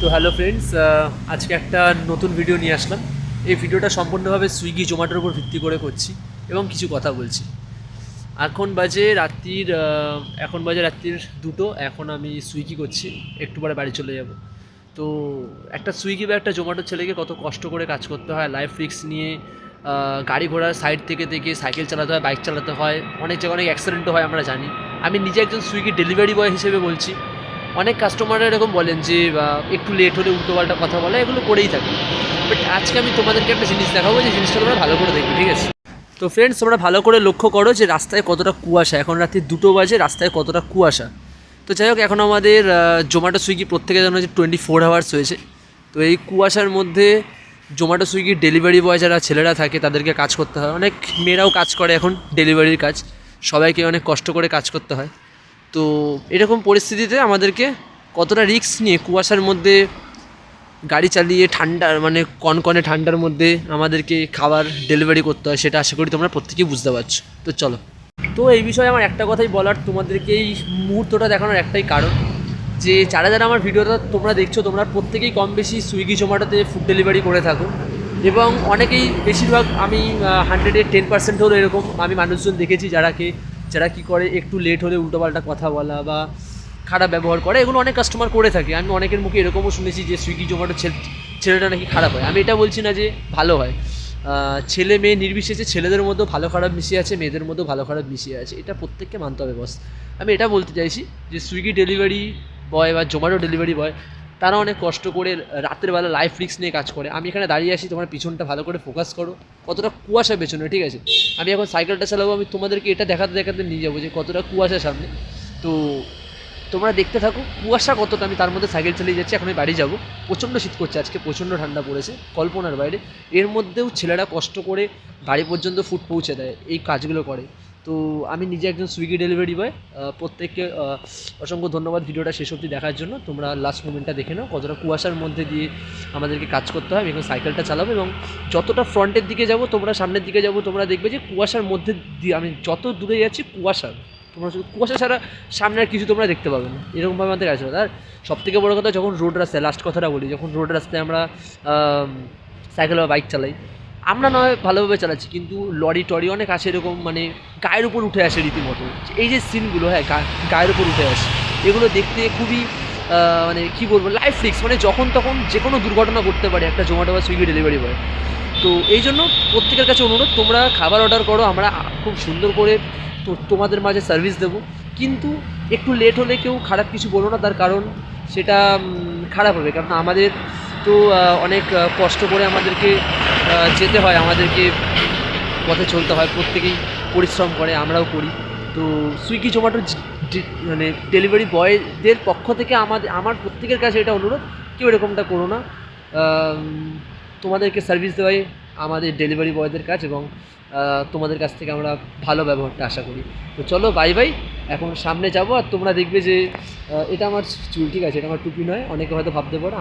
তো hello friends, আজকে একটা নতুন ভিডিও নিয়ে আসলাম। এই ভিডিওটা সম্পূর্ণভাবে সুইগি জোম্যাটোর উপর ভিত্তি করে করছি এবং কিছু কথা বলছি। এখন বাজে রাত্রির 2টো। এখন আমি সুইগি করছি, একটু পরে বাড়ি চলে যাব। তো একটা সুইগি বা একটা জোম্যাটোর ছেলেকে কত কষ্ট করে কাজ করতে হয়, লাইফ রিস্ক নিয়ে গাড়ি ঘোড়ার সাইড থেকে সাইকেল চালাতে হয়, বাইক চালাতে হয়, অনেক জায়গায় অনেক অ্যাক্সিডেন্টও হয় আমরা জানি। আমি নিজে একজন সুইগি ডেলিভারি বয় হিসেবে বলছি, অনেক কাস্টমাররা এরকম বলেন যে একটু লেট হলে উল্টোপাল্টা কথা বলে, এগুলো করেই থাকে। বাট আজকে আমি তোমাদেরকে একটা জিনিস দেখাবো, যে জিনিসটা তোমরা ভালো করে দেখবে, ঠিক আছে? তো ফ্রেন্ডস, তোমরা ভালো করে লক্ষ্য করো যে রাস্তায় কতটা কুয়াশা। এখন রাত্রি 2টো বাজে, রাস্তায় কতটা কুয়াশা। তো যাই হোক, এখন আমাদের জোম্যাটো সুইগি প্রত্যেকে জানো যে 24 আওয়ার্স হয়েছে। তো এই কুয়াশার মধ্যে জোম্যাটো সুইগির ডেলিভারি বয় যারা ছেলেরা থাকে তাদেরকে কাজ করতে হয়, অনেক মেয়েরাও কাজ করে এখন ডেলিভারির কাজ, সবাইকে অনেক কষ্ট করে কাজ করতে হয়। তো এরকম পরিস্থিতিতে আমাদেরকে কতটা রিস্ক নিয়ে কুয়াশার মধ্যে গাড়ি চালিয়ে কনকনে ঠান্ডার মধ্যে আমাদেরকে খাবার ডেলিভারি করতে হয়, সেটা আশা করি তোমরা প্রত্যেকেই বুঝতে পারছো। তো চলো। তো এই বিষয়ে আমার একটা কথাই বলার, তোমাদেরকে এই মুহূর্তটা দেখানোর একটাই কারণ, যে যারা যারা আমার ভিডিওটা তোমরা দেখছো, তোমরা প্রত্যেকেই কম বেশি সুইগি জোম্যাটোতে ফুড ডেলিভারি করে থাকো, এবং অনেকেই, বেশিরভাগ, আমি 100-এ 10% হলো এরকম আমি মানুষজন দেখেছি যারা কী করে, একটু লেট হলে উল্টোপাল্টা কথা বলা বা খারাপ ব্যবহার করে, এগুলো অনেক কাস্টমার করে থাকে। আমি অনেকের মুখে এরকমও শুনেছি যে সুইগি জোম্যাটো ছেলেটা নাকি খারাপ হয়। আমি এটা বলছি না যে ভালো হয়, ছেলে মেয়ে নির্বিশেষে ছেলেদের মধ্যেও ভালো খারাপ মিশিয়ে আছে, মেয়েদের মধ্যেও ভালো খারাপ মিশিয়ে আছে, এটা প্রত্যেককে মানতে হবে বস। আমি এটা বলতে চাইছি যে সুইগি ডেলিভারি বয় বা জোম্যাটো ডেলিভারি বয়, তারা অনেক কষ্ট করে রাতের বেলা লাইফ রিস্ক নিয়ে কাজ করে। আমি এখানে দাঁড়িয়ে আছি, তোমার পিছনটা ভালো করে ফোকাস করো, কতটা কুয়াশা পেছনে, ঠিক আছে? আমি এখন সাইকেলটা চালাবো, আমি তোমাদেরকে এটা দেখাতে দেখাতে নিয়ে যাবো যে কতটা কুয়াশা সামনে। তো তোমরা দেখতে থাকো কুয়াশা কতটা। আমি তার মধ্যে সাইকেল চালিয়ে যাচ্ছি, এখন আমি বাড়ি যাবো। প্রচণ্ড শীত করছে আজকে, প্রচণ্ড ঠান্ডা পড়েছে, কল্পনার বাইরে। এর মধ্যেও ছেলেরা কষ্ট করে বাড়ি পর্যন্ত ফুড পৌঁছে দেয়, এই কাজগুলো করে। তো আমি নিজে একজন সুইগি ডেলিভারি বয়। প্রত্যেককে অসংখ্য ধন্যবাদ ভিডিওটা শেষ অবধি দেখার জন্য। তোমরা লাস্ট মোমেন্টটা দেখে নাও কতটা কুয়াশার মধ্যে দিয়ে আমাদেরকে কাজ করতে হয়। আমি এখন সাইকেলটা চালাবো, এবং যতটা ফ্রন্টের দিকে যাব, তোমরা সামনের দিকে যাবো, তোমরা দেখবে যে কুয়াশার মধ্যে দিয়ে আমি যত দূরে যাচ্ছি কুয়াশা, তোমরা শুধু কুয়াশা ছাড়া সামনে আর কিছু তোমরা দেখতে পাবে না, এরকমভাবে আমাদের কাজ হয়। আর সবথেকে বড়ো কথা, যখন রোড রাস্তায়, লাস্ট কথাটা বলি, যখন রোড রাস্তায় আমরা সাইকেল বা বাইক চালাই, আমরা নয় ভালোভাবে চালাচ্ছি, কিন্তু লরি টরি অনেক আসে এরকম, গায়ের উপর উঠে আসে রীতিমতো। এই যে সিনগুলো, হ্যাঁ, গায়ের উপর উঠে আসে, এগুলো দেখতে খুবই কী বলবো, লাইফ রিস্ক, যখন তখন যে কোনো দুর্ঘটনা ঘটতে পারে একটা জোম্যাটো বা সুইগি ডেলিভারি বয়। তো এই জন্য প্রত্যেকের কাছে অনুরোধ, তোমরা খাবার অর্ডার করো, আমরা খুব সুন্দর করে তোমাদের মাঝে সার্ভিস দেবো, কিন্তু একটু লেট হলে কেউ খারাপ কিছু বলো না, তার কারণ সেটা খারাপ হবে। কারণ আমাদের তো অনেক কষ্ট করে আমাদেরকে যেতে হয়, আমাদেরকে পথে চলতে হয়, প্রত্যেকেই পরিশ্রম করে, আমরাও করি। তো সুইগি জোম্যাটোর ডেলিভারি বয়দের পক্ষ থেকে আমার প্রত্যেকের কাছে এটা অনুরোধ, কেউ এরকমটা করো না। তোমাদেরকে সার্ভিস দেওয়াই আমাদের ডেলিভারি বয়দের কাজ, এবং তোমাদের কাছ থেকে আমরা ভালো ব্যবহারটা আশা করি। তো চলো, বাই বাই। এখন সামনে যাবো, আর তোমরা দেখবে যে এটা আমার চুল, ঠিক আছে? এটা আমার টুপি নয়, অনেকে হয়তো ভাবতে পারো,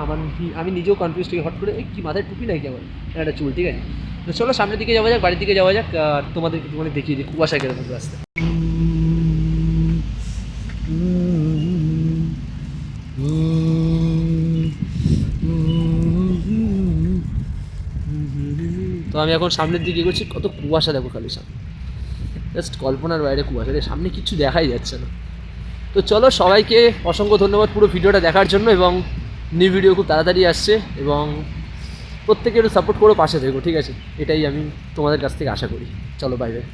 আমি নিজেও কনফিউজ হই হট করে, কি মাথায় টুপি নাকি আমার, এটা চুল, ঠিক আছে? তো চলো সামনের দিকে যাওয়া যাক, বাড়ির দিকে যাওয়া যাক, আর তোমাদেরকে একটুখানি দেখিয়ে দিই কুয়াশা কিরকম রাস্তায়। তো আমি এখন সামনের দিকে এগোচ্ছি, কত কুয়াশা দেখো খালি সামনে, জাস্ট কল্পনার বাইরে কুয়াশা, সামনে কিছু দেখাই যাচ্ছে না। তো চলো, সবাইকে অসংখ্য ধন্যবাদ পুরো ভিডিওটা দেখার জন্য, এবং নিউ ভিডিও খুব তাড়াতাড়ি আসছে, এবং প্রত্যেকে একটু সাপোর্ট করো, পাশে থেকো, ঠিক আছে? এটাই আমি তোমাদের কাছ থেকে আশা করি। চলো, বাই বাই।